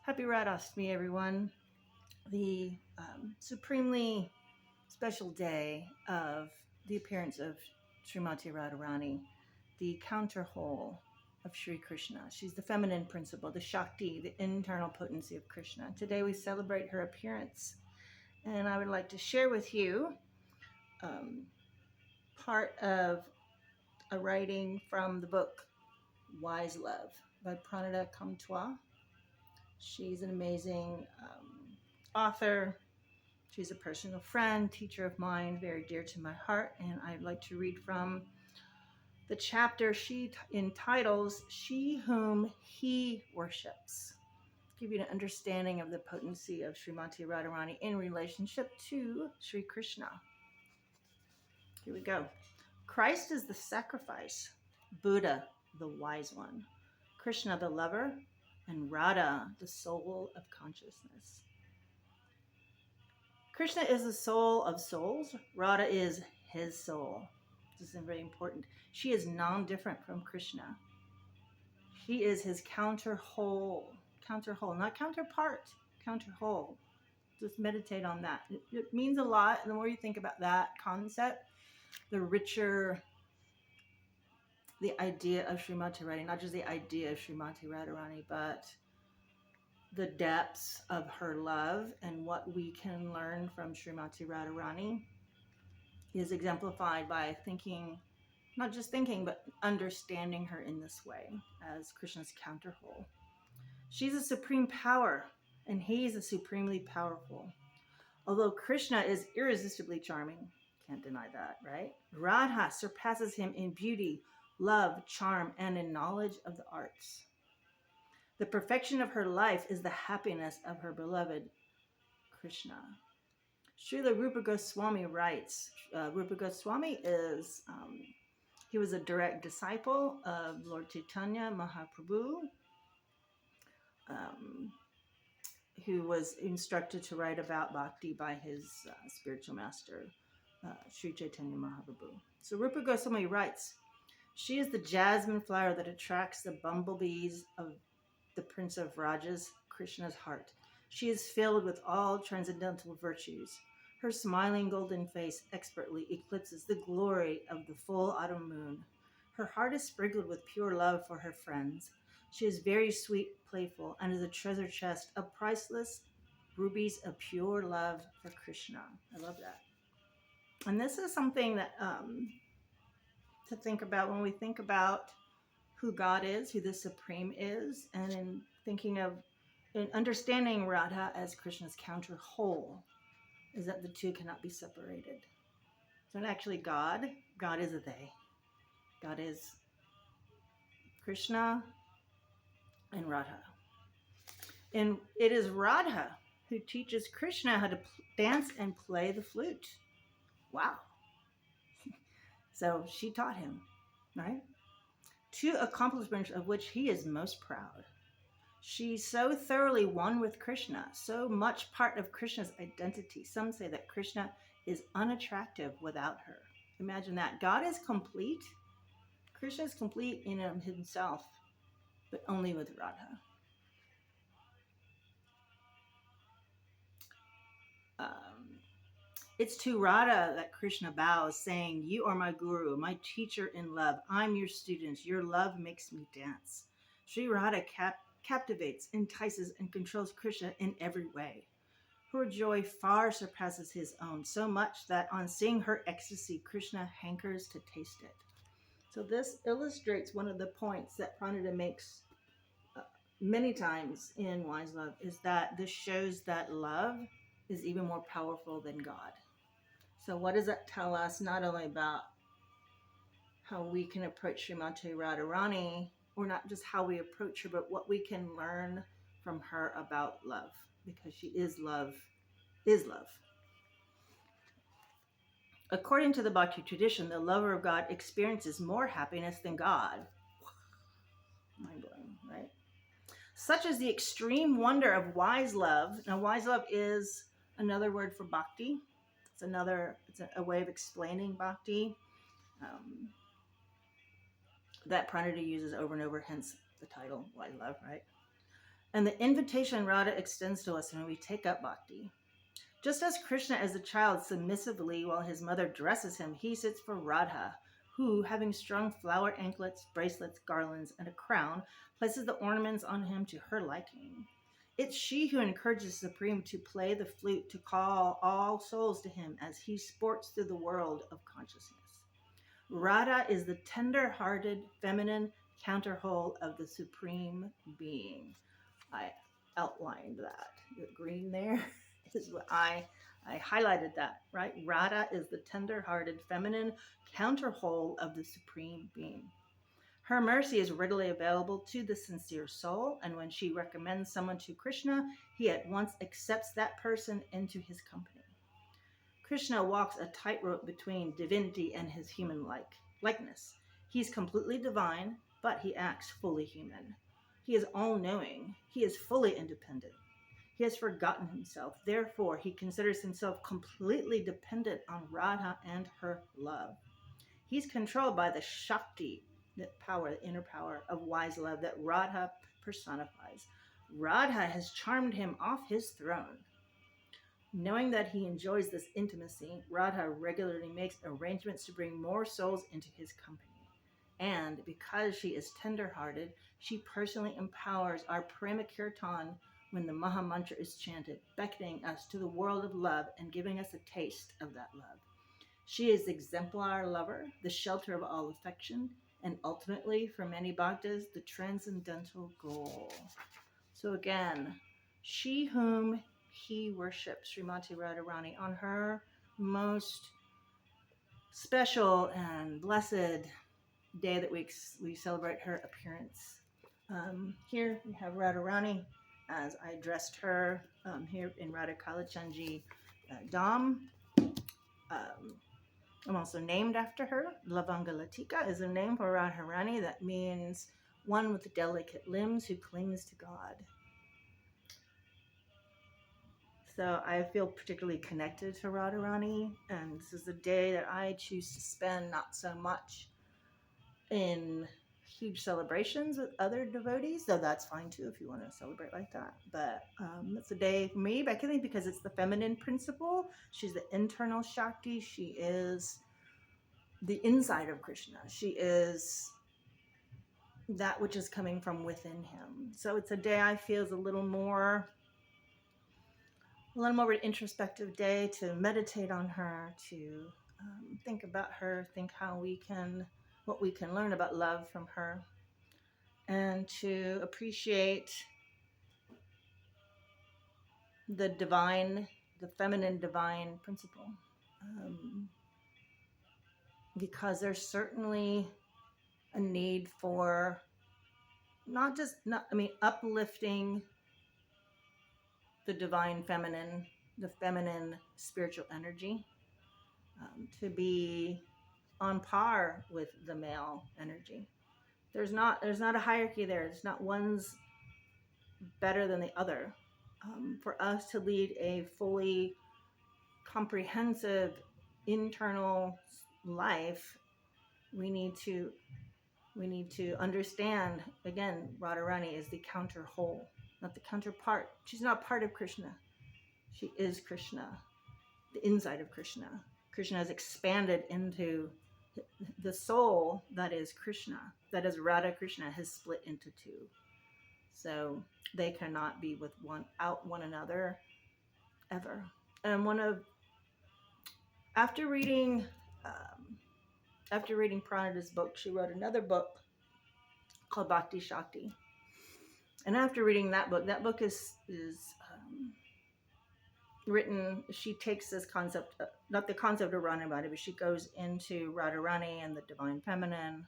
Happy Radhastami, everyone. The supremely special day of the appearance of Srimate Radharani, the counter whole of Sri Krishna. She's the feminine principle, the Shakti, the internal potency of Krishna. Today we celebrate her appearance, and I would like to share with you part of a writing from the book Wise Love by Pranada Comtois. She's an amazing author. She's a personal friend, teacher of mine, very dear to my heart, and I'd like to read from the chapter she entitles She Whom He Worships. Give you an understanding of the potency of Srimati Radharani in relationship to Sri Krishna. Here we go. Christ is the sacrifice, Buddha the wise one, Krishna the lover, and Radha the soul of consciousness. Krishna is the soul of souls. Radha is his soul. This is very important. She is non-different from Krishna. She is his counter whole, not counterpart, counter whole. Just meditate on that. It means a lot. And the more you think about that concept, the richer the idea of Srimati Radharani, not just the idea of Srimati Radharani, but the depths of her love and what we can learn from Srimati Radharani is exemplified by thinking, not just thinking, but understanding her in this way as Krishna's counter whole. She's a supreme power, and he's a supremely powerful. Although Krishna is irresistibly charming, can't deny that, right? Radha surpasses him in beauty, love, charm, and in knowledge of the arts. The perfection of her life is the happiness of her beloved Krishna. Srila Rupa Goswami writes, Rupa Goswami is, he was a direct disciple of Lord Chaitanya Mahaprabhu, who was instructed to write about Bhakti by his spiritual master, Sri Chaitanya Mahaprabhu. So Rupa Goswami writes, she is the jasmine flower that attracts the bumblebees of the Prince of Rajas, Krishna's heart. She is filled with all transcendental virtues. Her smiling golden face expertly eclipses the glory of the full autumn moon. Her heart is sprinkled with pure love for her friends. She is very sweet, playful, and is a treasure chest of priceless rubies of pure love for Krishna. I love that. And this is something that to think about when we think about who God is, who the Supreme is, and in thinking of, in understanding Radha as Krishna's counter whole, is that the two cannot be separated. So actually God is a they. God is Krishna and Radha. And it is Radha who teaches Krishna how to dance and play the flute. Wow. So she taught him, right? Two accomplishments of which he is most proud. She's so thoroughly one with Krishna, so much part of Krishna's identity. Some say that Krishna is unattractive without her. Imagine that. God is complete. Krishna is complete in himself, but only with Radha. It's to Radha that Krishna bows, saying, you are my guru, my teacher in love. I'm your student. Your love makes me dance. Sri Radha captivates, entices, and controls Krishna in every way. Her joy far surpasses his own, so much that on seeing her ecstasy, Krishna hankers to taste it. So this illustrates one of the points that Pranada makes many times in Wise Love, is that this shows that love is even more powerful than God. So what does that tell us, not only about how we can approach Srimati Radharani, or not just how we approach her, but what we can learn from her about love, because she is love, According to the Bhakti tradition, the lover of God experiences more happiness than God. Mind-blowing, right? Such is the extreme wonder of wise love. Now, wise love is another word for Bhakti. It's a way of explaining Bhakti that Pranada uses over and over, hence the title, Wise Love, right? and the invitation Radha extends to us when we take up bhakti. Just as Krishna as a child submissively while his mother dresses him, he sits for Radha, who, having strung flower anklets, bracelets, garlands, and a crown, places the ornaments on him to her liking. It's she who encourages the Supreme to play the flute to call all souls to him as he sports through the world of consciousness. Radha is the tender-hearted, feminine counterwhole of the Supreme Being. I outlined that. The green there is what I highlighted that, right? Radha is the tender-hearted, feminine counterwhole of the Supreme Being. Her mercy is readily available to the sincere soul, and when she recommends someone to Krishna, he at once accepts that person into his company. Krishna walks a tightrope between divinity and his human likeness. He's completely divine, but he acts fully human. He is all-knowing. He is fully independent. He has forgotten himself. Therefore, he considers himself completely dependent on Radha and her love. He's controlled by the Shakti, the power, the inner power of wise love that Radha personifies. Radha has charmed him off his throne. Knowing that he enjoys this intimacy, Radha regularly makes arrangements to bring more souls into his company. And because she is tender-hearted, she personally empowers our Prema Kirtan when the Maha Mantra is chanted, beckoning us to the world of love and giving us a taste of that love. She is the exemplar lover, the shelter of all affection, and ultimately, for many bhaktas, the transcendental goal. So again, she whom he worships, Srimate Radharani, on her most special and blessed day that we celebrate her appearance. Here we have Radharani as I dressed her here in Radha Kalachandji Dham. I'm also named after her. Lavanga Latika is a name for Radharani that means one with delicate limbs who clings to God. So I feel particularly connected to Radharani, and this is a day that I choose to spend not so much in huge celebrations with other devotees, though that's fine too if you want to celebrate like that. But it's a day for me, I think, because it's the feminine principle. She's the internal Shakti. She is the inside of Krishna. She is that which is coming from within him. So it's a day I feel is a little more an introspective day to meditate on her, to think about her, think what we can learn about love from her, and to appreciate the feminine divine principle. Because there's certainly a need for uplifting the divine feminine, the feminine spiritual energy, to be on par with the male energy. There's not a hierarchy there. It's not one's better than the other. For us to lead a fully comprehensive internal life, we need to understand, again, Radharani is the counter whole, not the counterpart. She's not part of Krishna. She is Krishna, the inside of Krishna. Krishna has expanded into the soul that is Krishna, that is Radha Krishna, has split into two. So they cannot be without one another ever. And after reading Pranada's book, she wrote another book called Bhakti Shakti. And after reading that book is written, she takes this concept, not the concept of Radharani, but she goes into Radharani and the divine feminine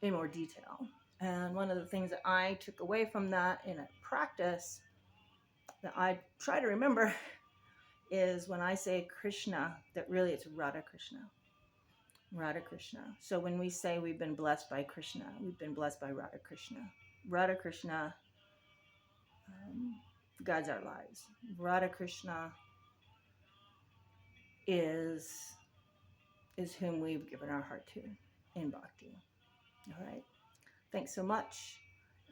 in more detail. And one of the things that I took away from that in a practice that I try to remember is when I say Krishna, that really it's Radha Krishna. Radha Krishna. So when we say we've been blessed by Krishna, we've been blessed by Radha Krishna. Radha Krishna guides our lives. Radha Krishna is whom we've given our heart to in Bhakti. All right. Thanks so much.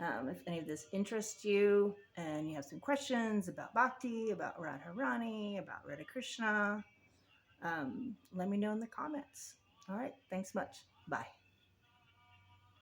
If any of this interests you and you have some questions about Bhakti, about Radharani, about Radha Krishna, let me know in the comments. All right. Thanks much. Bye.